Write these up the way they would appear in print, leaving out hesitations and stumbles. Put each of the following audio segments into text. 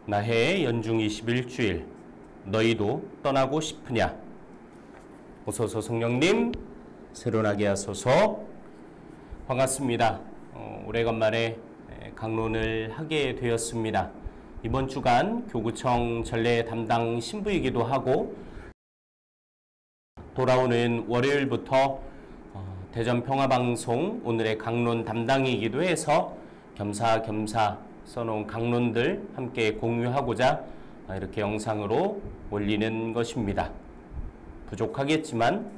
나해 연중 21주일 너희도 떠나고 싶으냐? 오소서 성령님 새로나게 하소서. 반갑습니다. 오래간만에 강론을 하게 되었습니다. 이번 주간 교구청 전례 담당 신부이기도 하고 돌아오는 월요일부터 대전평화방송 오늘의 강론 담당이기도 해서 겸사겸사 써놓은 강론들 함께 공유하고자 이렇게 영상으로 올리는 것입니다. 부족하겠지만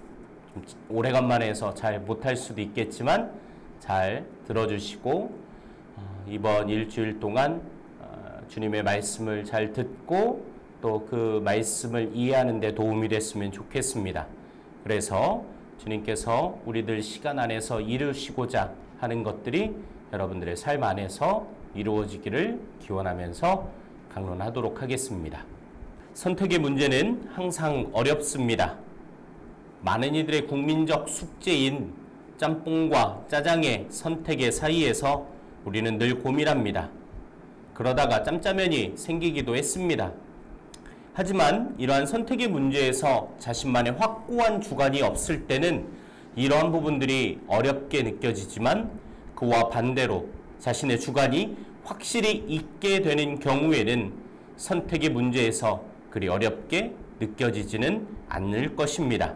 좀 오래간만에 해서 잘 못할 수도 있겠지만 잘 들어주시고 이번 일주일 동안 주님의 말씀을 잘 듣고 또 그 말씀을 이해하는 데 도움이 됐으면 좋겠습니다. 그래서 주님께서 우리들 시간 안에서 이루시고자 하는 것들이 여러분들의 삶 안에서 이루어지기를 기원하면서 강론하도록 하겠습니다. 선택의 문제는 항상 어렵습니다. 많은 이들의 국민적 숙제인 짬뽕과 짜장의 선택의 사이에서 우리는 늘 고민합니다. 그러다가 짬짜면이 생기기도 했습니다. 하지만 이러한 선택의 문제에서 자신만의 확고한 주관이 없을 때는 이러한 부분들이 어렵게 느껴지지만 그와 반대로 자신의 주관이 확실히 있게 되는 경우에는 선택의 문제에서 그리 어렵게 느껴지지는 않을 것입니다.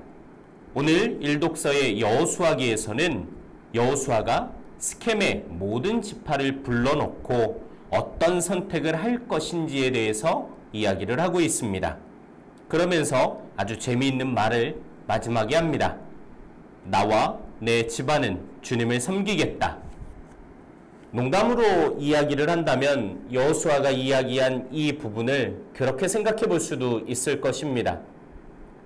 오늘 일독서의 여호수아기에서는 여호수아가 스켐의 모든 지파를 불러놓고 어떤 선택을 할 것인지에 대해서 이야기를 하고 있습니다. 그러면서 아주 재미있는 말을 마지막에 합니다. 나와 내 집안은 주님을 섬기겠다. 농담으로 이야기를 한다면 여호수아가 이야기한 이 부분을 그렇게 생각해 볼 수도 있을 것입니다.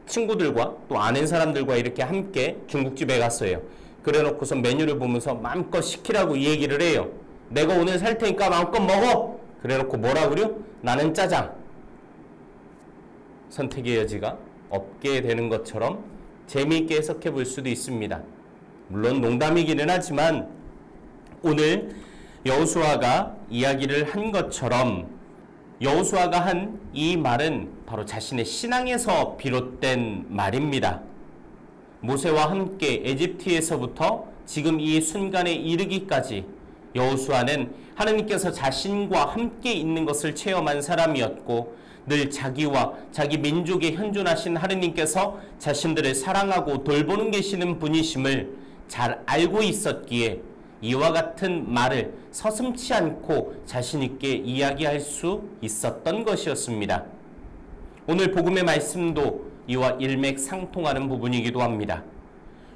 친구들과 또 아는 사람들과 이렇게 함께 중국집에 갔어요. 그래 놓고서 메뉴를 보면서 마음껏 시키라고 이 얘기를 해요. 내가 오늘 살 테니까 마음껏 먹어! 그래 놓고 뭐라 그래요? 나는 짜장. 선택의 여지가 없게 되는 것처럼 재미있게 해석해 볼 수도 있습니다. 물론 농담이기는 하지만 오늘 여호수아가 이야기를 한 것처럼 여호수아가 한 이 말은 바로 자신의 신앙에서 비롯된 말입니다. 모세와 함께 에집트에서부터 지금 이 순간에 이르기까지 여호수아는 하느님께서 자신과 함께 있는 것을 체험한 사람이었고 늘 자기와 자기 민족에 현존하신 하느님께서 자신들을 사랑하고 돌보는 계시는 분이심을 잘 알고 있었기에 이와 같은 말을 서슴지 않고 자신 있게 이야기할 수 있었던 것이었습니다. 오늘 복음의 말씀도 이와 일맥상통하는 부분이기도 합니다.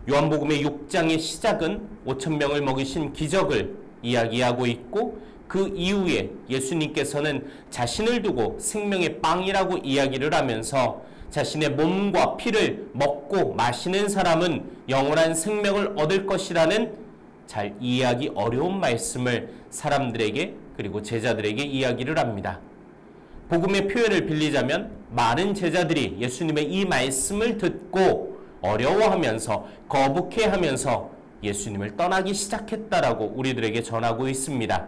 요한복음의 6장의 시작은 5,000명을 먹이신 기적을 이야기하고 있고 그 이후에 예수님께서는 자신을 두고 생명의 빵이라고 이야기를 하면서 자신의 몸과 피를 먹고 마시는 사람은 영원한 생명을 얻을 것이라는 잘 이해하기 어려운 말씀을 사람들에게 그리고 제자들에게 이야기를 합니다. 복음의 표현을 빌리자면 많은 제자들이 예수님의 이 말씀을 듣고 어려워하면서 거북해하면서 예수님을 떠나기 시작했다라고 우리들에게 전하고 있습니다.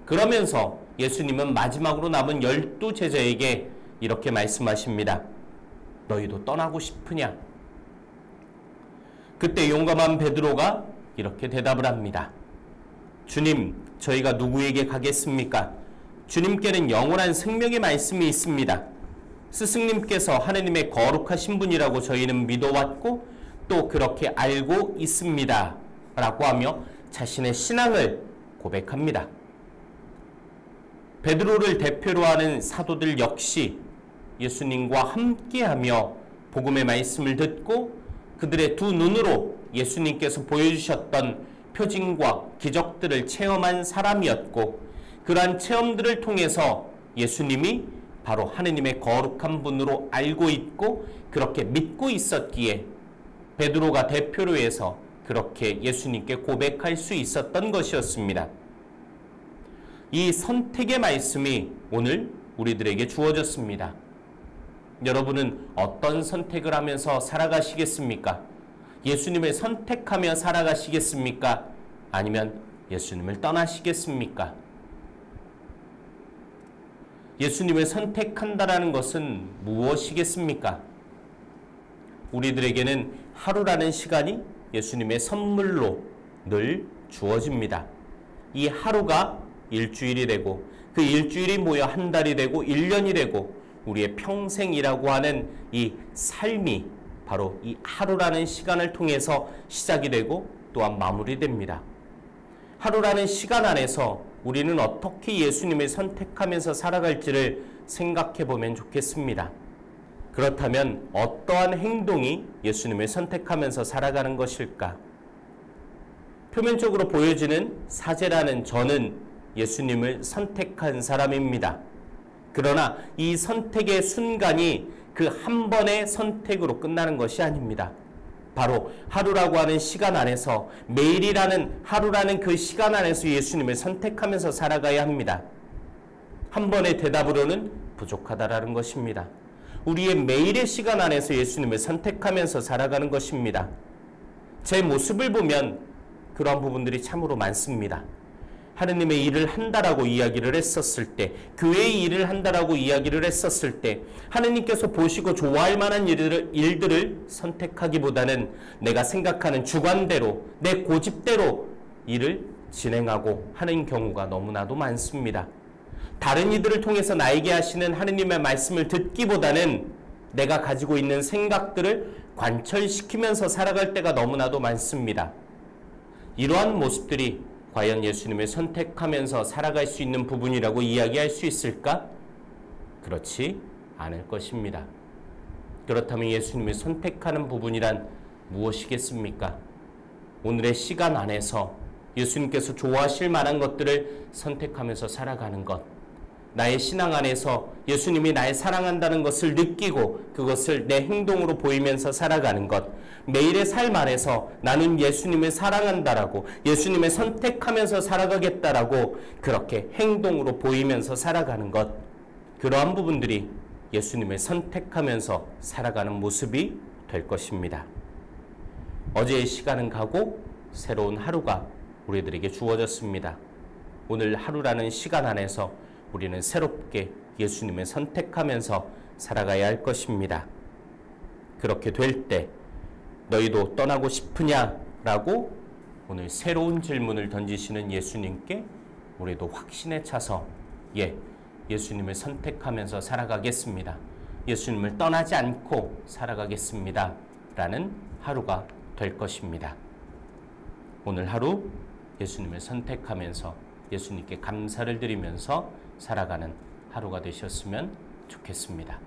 그러면서 예수님은 마지막으로 남은 12제자에게 이렇게 말씀하십니다. 너희도 떠나고 싶으냐? 그때 용감한 베드로가 이렇게 대답을 합니다. 주님, 저희가 누구에게 가겠습니까? 주님께는 영원한 생명의 말씀이 있습니다. 스승님께서 하느님의 거룩하신 분이라고 저희는 믿어왔고 또 그렇게 알고 있습니다. 라고 하며 자신의 신앙을 고백합니다. 베드로를 대표로 하는 사도들 역시 예수님과 함께하며 복음의 말씀을 듣고 그들의 두 눈으로 예수님께서 보여주셨던 표징과 기적들을 체험한 사람이었고 그러한 체험들을 통해서 예수님이 바로 하느님의 거룩한 분으로 알고 있고 그렇게 믿고 있었기에 베드로가 대표로 해서 그렇게 예수님께 고백할 수 있었던 것이었습니다. 이 선택의 말씀이 오늘 우리들에게 주어졌습니다. 여러분은 어떤 선택을 하면서 살아가시겠습니까? 예수님을 선택하며 살아가시겠습니까? 아니면 예수님을 떠나시겠습니까? 예수님을 선택한다라는 것은 무엇이겠습니까? 우리들에게는 하루라는 시간이 예수님의 선물로 늘 주어집니다. 이 하루가 일주일이 되고 그 일주일이 모여 한 달이 되고 1년이 되고 우리의 평생이라고 하는 이 삶이 바로 이 하루라는 시간을 통해서 시작이 되고 또한 마무리됩니다. 하루라는 시간 안에서 우리는 어떻게 예수님을 선택하면서 살아갈지를 생각해 보면 좋겠습니다. 그렇다면 어떠한 행동이 예수님을 선택하면서 살아가는 것일까? 표면적으로 보여지는 사제라는 저는 예수님을 선택한 사람입니다. 그러나 이 선택의 순간이 그 한 번의 선택으로 끝나는 것이 아닙니다. 바로 하루라고 하는 시간 안에서 매일이라는 하루라는 그 시간 안에서 예수님을 선택하면서 살아가야 합니다. 한 번의 대답으로는 부족하다라는 것입니다. 우리의 매일의 시간 안에서 예수님을 선택하면서 살아가는 것입니다. 제 모습을 보면 그런 부분들이 참으로 많습니다. 하느님의 일을 한다라고 이야기를 했었을 때, 교회의 일을 한다라고 이야기를 했었을 때 하느님께서 보시고 좋아할 만한 일들을 선택하기보다는 내가 생각하는 주관대로, 내 고집대로 일을 진행하고 하는 경우가 너무나도 많습니다. 다른 이들을 통해서 나에게 하시는 하느님의 말씀을 듣기보다는 내가 가지고 있는 생각들을 관철시키면서 살아갈 때가 너무나도 많습니다. 이러한 모습들이 과연 예수님을 선택하면서 살아갈 수 있는 부분이라고 이야기할 수 있을까? 그렇지 않을 것입니다. 그렇다면 예수님을 선택하는 부분이란 무엇이겠습니까? 오늘의 시간 안에서 예수님께서 좋아하실 만한 것들을 선택하면서 살아가는 것, 나의 신앙 안에서 예수님이 나를 사랑한다는 것을 느끼고 그것을 내 행동으로 보이면서 살아가는 것, 매일의 삶 안에서 나는 예수님을 사랑한다라고, 예수님을 선택하면서 살아가겠다라고 그렇게 행동으로 보이면서 살아가는 것, 그러한 부분들이 예수님을 선택하면서 살아가는 모습이 될 것입니다. 어제의 시간은 가고 새로운 하루가 우리들에게 주어졌습니다. 오늘 하루라는 시간 안에서 우리는 새롭게 예수님을 선택하면서 살아가야 할 것입니다. 그렇게 될 때 너희도 떠나고 싶으냐라고 오늘 새로운 질문을 던지시는 예수님께 우리도 확신에 차서 예수님을 선택하면서 살아가겠습니다. 예수님을 떠나지 않고 살아가겠습니다. 라는 하루가 될 것입니다. 오늘 하루 예수님을 선택하면서 예수님께 감사를 드리면서 살아가는 하루가 되셨으면 좋겠습니다.